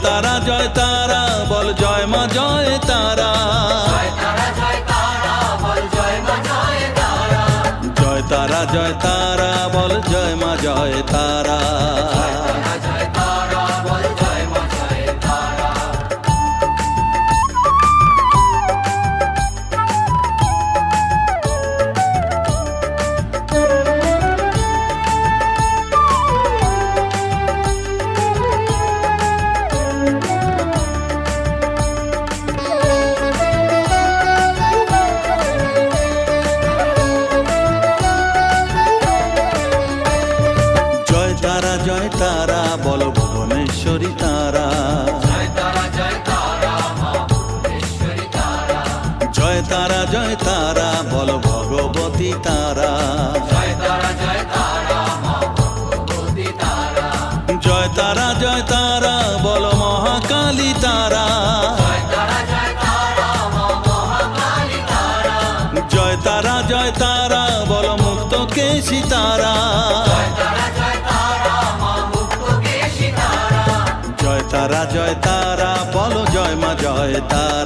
জয় তারা বল জয় মা জয় তারা, জয় তারা জয় তারা বল জয় মা জয় তারা, জয় তারা জয় তারা বল জয় মা জয় তারা। জয় তারা বল জয় মা জয় তারা। জয় তারা বল ভুবনেশ্বরী তারা, জয় তারা জয় তারা মা ভুবনেশ্বরী তারা, জয় তারা বল ভগবতী তারা, জয় তারা মা ভগবতী তারা, জয় তারা বল মহাকালী তারা, জয় তারা মা মহাকালী তারা, জয় তারা বল মুক্ত কেশী তারা, জয় তারা মা মুক্তকেশী তারা, জয় তারা বল জয় মা জয় তারা।